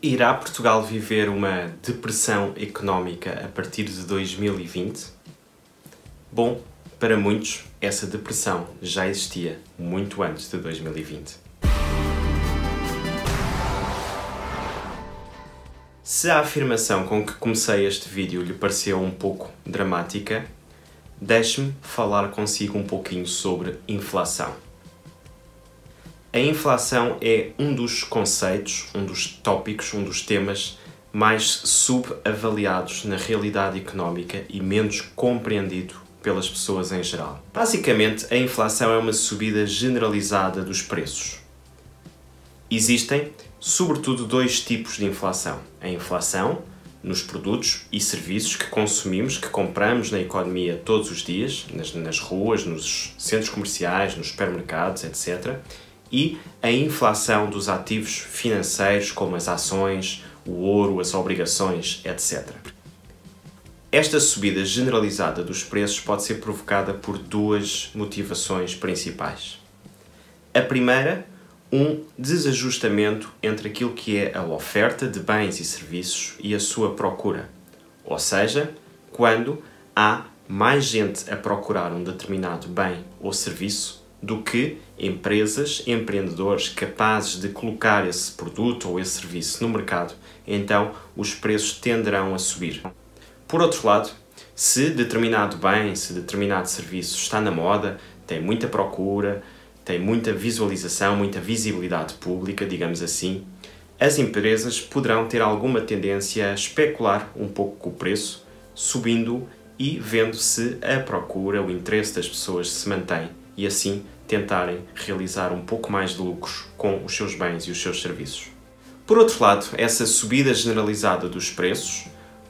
Irá Portugal viver uma depressão económica a partir de 2020? Bom, para muitos, essa depressão já existia muito antes de 2020. Se a afirmação com que comecei este vídeo lhe pareceu um pouco dramática, deixe-me falar consigo um pouquinho sobre inflação. A inflação é um dos conceitos, um dos tópicos, um dos temas mais subavaliados na realidade económica e menos compreendido pelas pessoas em geral. Basicamente, a inflação é uma subida generalizada dos preços. Existem, sobretudo, dois tipos de inflação. A inflação nos produtos e serviços que consumimos, que compramos na economia todos os dias, nas ruas, nos centros comerciais, nos supermercados, etc. E a inflação dos ativos financeiros, como as ações, o ouro, as obrigações, etc. Esta subida generalizada dos preços pode ser provocada por duas motivações principais. A primeira, um desajustamento entre aquilo que é a oferta de bens e serviços e a sua procura. Ou seja, quando há mais gente a procurar um determinado bem ou serviço do que empresas, empreendedores capazes de colocar esse produto ou esse serviço no mercado, então os preços tenderão a subir. Por outro lado, se determinado bem, se determinado serviço está na moda, tem muita procura, tem muita visualização, muita visibilidade pública, digamos assim, as empresas poderão ter alguma tendência a especular um pouco com o preço, subindo e vendo se a procura, o interesse das pessoas se mantém e assim tentarem realizar um pouco mais de lucros com os seus bens e os seus serviços. Por outro lado, essa subida generalizada dos preços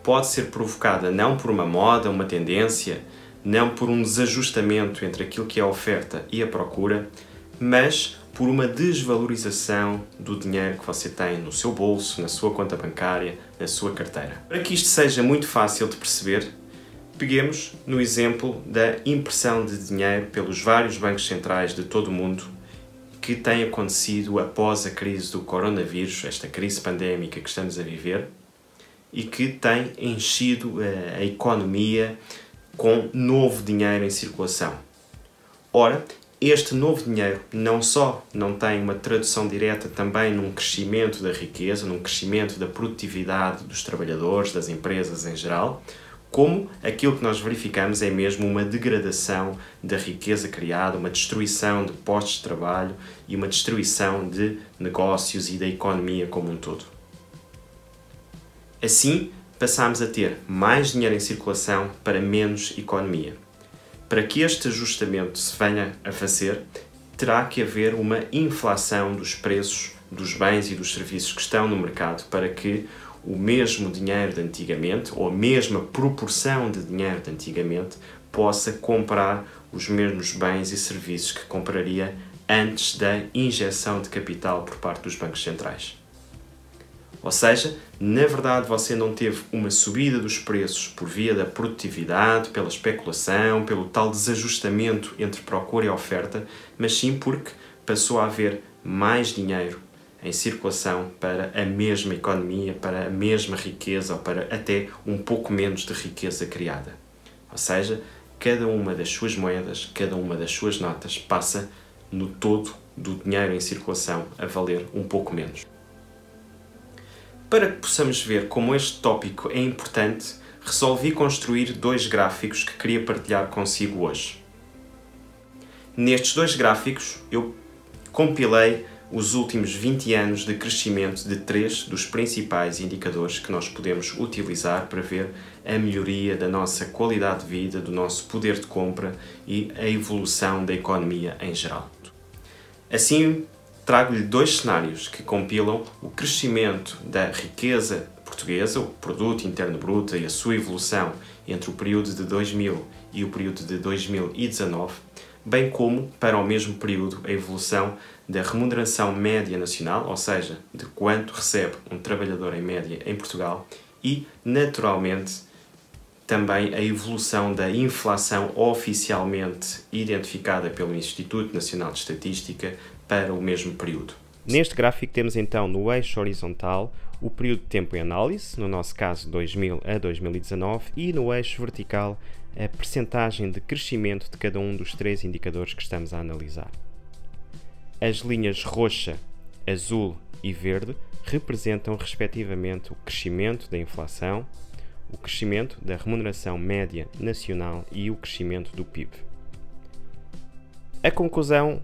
pode ser provocada não por uma moda, uma tendência, não por um desajustamento entre aquilo que é a oferta e a procura, mas por uma desvalorização do dinheiro que você tem no seu bolso, na sua conta bancária, na sua carteira. Para que isto seja muito fácil de perceber, peguemos no exemplo da impressão de dinheiro pelos vários bancos centrais de todo o mundo que tem acontecido após a crise do coronavírus, esta crise pandémica que estamos a viver, e que tem enchido a economia com novo dinheiro em circulação. Ora, este novo dinheiro não só não tem uma tradução direta também num crescimento da riqueza, num crescimento da produtividade dos trabalhadores, das empresas em geral, como aquilo que nós verificamos é mesmo uma degradação da riqueza criada, uma destruição de postos de trabalho e uma destruição de negócios e da economia como um todo. Assim, passamos a ter mais dinheiro em circulação para menos economia. Para que este ajustamento se venha a fazer, terá que haver uma inflação dos preços dos bens e dos serviços que estão no mercado para que o mesmo dinheiro de antigamente, ou a mesma proporção de dinheiro de antigamente, possa comprar os mesmos bens e serviços que compraria antes da injeção de capital por parte dos bancos centrais. Ou seja, na verdade você não teve uma subida dos preços por via da produtividade, pela especulação, pelo tal desajustamento entre procura e oferta, mas sim porque passou a haver mais dinheiro em circulação para a mesma economia, para a mesma riqueza ou para até um pouco menos de riqueza criada. Ou seja, cada uma das suas moedas, cada uma das suas notas passa no todo do dinheiro em circulação a valer um pouco menos. Para que possamos ver como este tópico é importante, resolvi construir dois gráficos que queria partilhar consigo hoje. Nestes dois gráficos, eu compilei os últimos 20 anos de crescimento de três dos principais indicadores que nós podemos utilizar para ver a melhoria da nossa qualidade de vida, do nosso poder de compra e a evolução da economia em geral. Assim, trago-lhe dois cenários que compilam o crescimento da riqueza portuguesa, o produto interno bruto e a sua evolução entre o período de 2000 e o período de 2019, bem como, para o mesmo período, a evolução da remuneração média nacional, ou seja, de quanto recebe um trabalhador em média em Portugal, e, naturalmente, também a evolução da inflação oficialmente identificada pelo Instituto Nacional de Estatística para o mesmo período. Neste gráfico temos então no eixo horizontal o período de tempo em análise, no nosso caso 2000 a 2019, e no eixo vertical a percentagem de crescimento de cada um dos 3 indicadores que estamos a analisar. As linhas roxa, azul e verde representam respectivamente o crescimento da inflação, o crescimento da remuneração média nacional e o crescimento do PIB. A conclusão,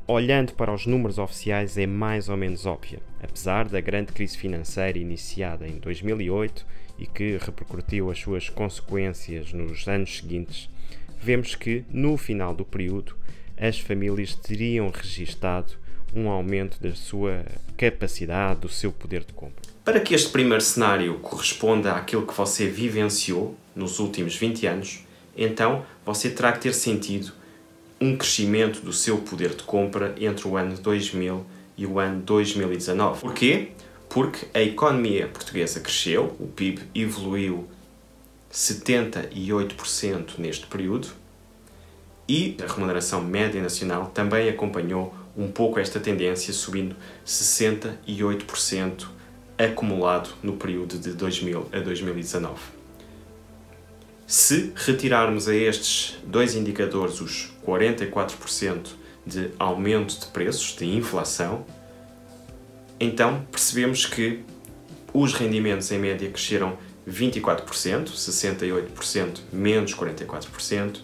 olhando para os números oficiais, é mais ou menos óbvia. Apesar da grande crise financeira iniciada em 2008 e que repercutiu as suas consequências nos anos seguintes, vemos que, no final do período, as famílias teriam registado um aumento da sua capacidade, do seu poder de compra. Para que este primeiro cenário corresponda àquilo que você vivenciou nos últimos 20 anos, então você terá que ter sentido um crescimento do seu poder de compra entre o ano 2000 e o ano 2019. Porquê? Porque a economia portuguesa cresceu, o PIB evoluiu 78% neste período e a remuneração média nacional também acompanhou um pouco esta tendência, subindo 68% acumulado no período de 2000 a 2019. Se retirarmos a estes dois indicadores os 44% de aumento de preços, de inflação, então percebemos que os rendimentos em média cresceram 24%, 68% menos 44%,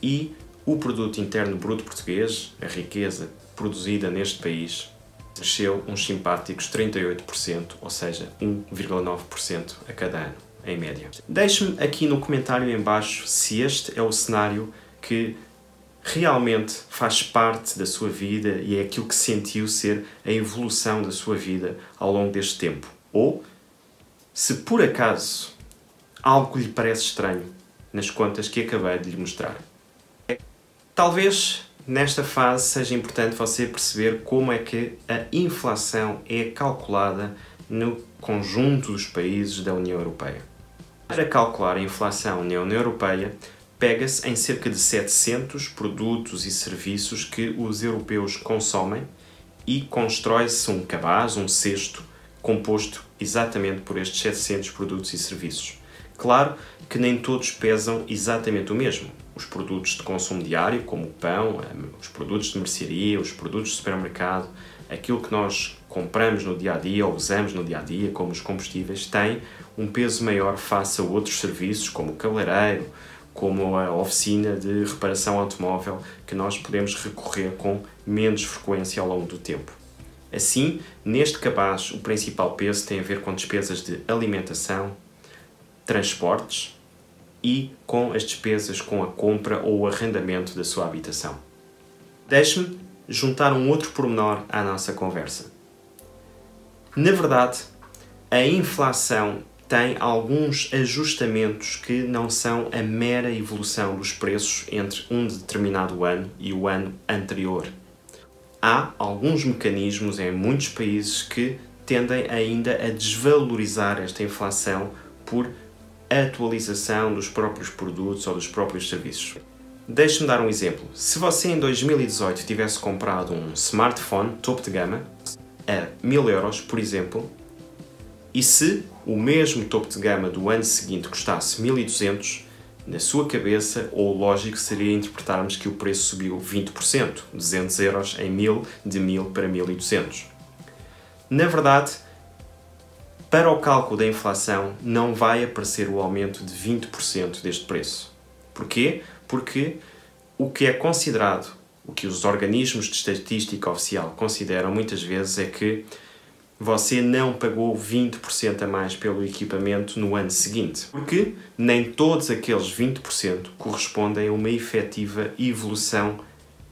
e o produto interno bruto português, a riqueza produzida neste país, cresceu uns simpáticos 38%, ou seja, 1,9% a cada ano, em média. Deixe-me aqui no comentário em baixo se este é o cenário que realmente faz parte da sua vida e é aquilo que sentiu ser a evolução da sua vida ao longo deste tempo. Ou, se por acaso algo lhe parece estranho nas contas que acabei de lhe mostrar. Talvez nesta fase seja importante você perceber como é que a inflação é calculada no conjunto dos países da União Europeia. Para calcular a inflação na União Europeia, pega-se em cerca de 700 produtos e serviços que os europeus consomem e constrói-se um cabaz, um cesto, composto exatamente por estes 700 produtos e serviços. Claro que nem todos pesam exatamente o mesmo. Os produtos de consumo diário, como o pão, os produtos de mercearia, os produtos de supermercado, aquilo que nós compramos no dia-a-dia ou usamos no dia-a-dia, como os combustíveis, têm um peso maior face a outros serviços, como o cabeleireiro, como a oficina de reparação automóvel, que nós podemos recorrer com menos frequência ao longo do tempo. Assim, neste cabaz, o principal peso tem a ver com despesas de alimentação, transportes e com as despesas com a compra ou o arrendamento da sua habitação. Deixe-me juntar um outro pormenor à nossa conversa. Na verdade, a inflação tem alguns ajustamentos que não são a mera evolução dos preços entre um determinado ano e o ano anterior. Há alguns mecanismos em muitos países que tendem ainda a desvalorizar esta inflação por atualização dos próprios produtos ou dos próprios serviços. Deixe-me dar um exemplo. Se você em 2018 tivesse comprado um smartphone topo de gama a 1000 euros, por exemplo, e se o mesmo topo de gama do ano seguinte custasse 1200, na sua cabeça, o lógico seria interpretarmos que o preço subiu 20%, 200 euros em 1000, de 1000 para 1200. Na verdade, para o cálculo da inflação não vai aparecer o aumento de 20% deste preço. Porquê? Porque o que é considerado, o que os organismos de estatística oficial consideram muitas vezes é que você não pagou 20% a mais pelo equipamento no ano seguinte. Porque nem todos aqueles 20% correspondem a uma efetiva evolução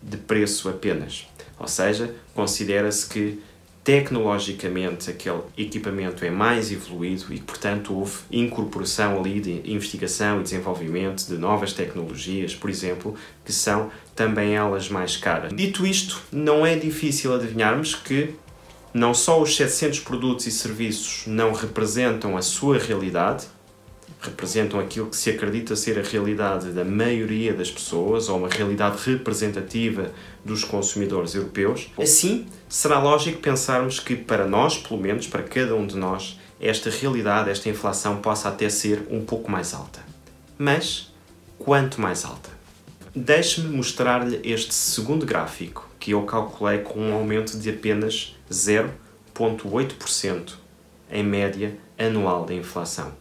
de preço apenas. Ou seja, considera-se que tecnologicamente aquele equipamento é mais evoluído e que, portanto, houve incorporação ali de investigação e desenvolvimento de novas tecnologias, por exemplo, que são também elas mais caras. Dito isto, não é difícil adivinharmos que não só os 700 produtos e serviços não representam a sua realidade, representam aquilo que se acredita ser a realidade da maioria das pessoas ou uma realidade representativa dos consumidores europeus. Assim, Será lógico pensarmos que para nós, pelo menos para cada um de nós, esta realidade, esta inflação possa até ser um pouco mais alta. Mas, quanto mais alta? Deixe-me mostrar-lhe este segundo gráfico, que eu calculei com um aumento de apenas 0,8% em média anual da inflação.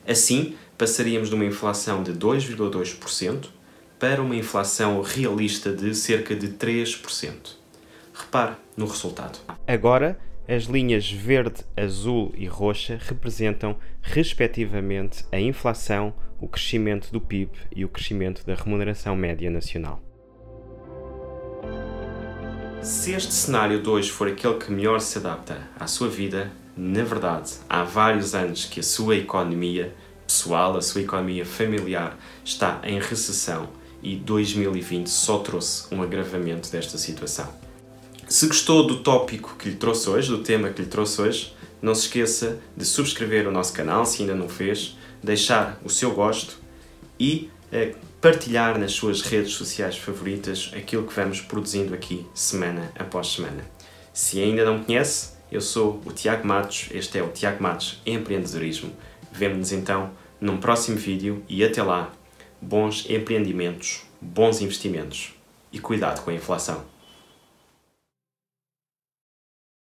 Assim, passaríamos de uma inflação de 2,2% para uma inflação realista de cerca de 3%. Repare no resultado. Agora, as linhas verde, azul e roxa representam, respectivamente, a inflação, o crescimento do PIB e o crescimento da remuneração média nacional. Se este cenário de hoje for aquele que melhor se adapta à sua vida, na verdade, há vários anos que a sua economia pessoal, a sua economia familiar está em recessão e 2020 só trouxe um agravamento desta situação. Se gostou do tópico que lhe trouxe hoje, do tema que lhe trouxe hoje, não se esqueça de subscrever o nosso canal, se ainda não fez, deixar o seu gosto e partilhar nas suas redes sociais favoritas aquilo que vamos produzindo aqui semana após semana. Se ainda não me conhece, eu sou o Tiago Matos, este é o Tiago Matos Empreendedorismo. Vemo-nos então num próximo vídeo e até lá, bons empreendimentos, bons investimentos e cuidado com a inflação.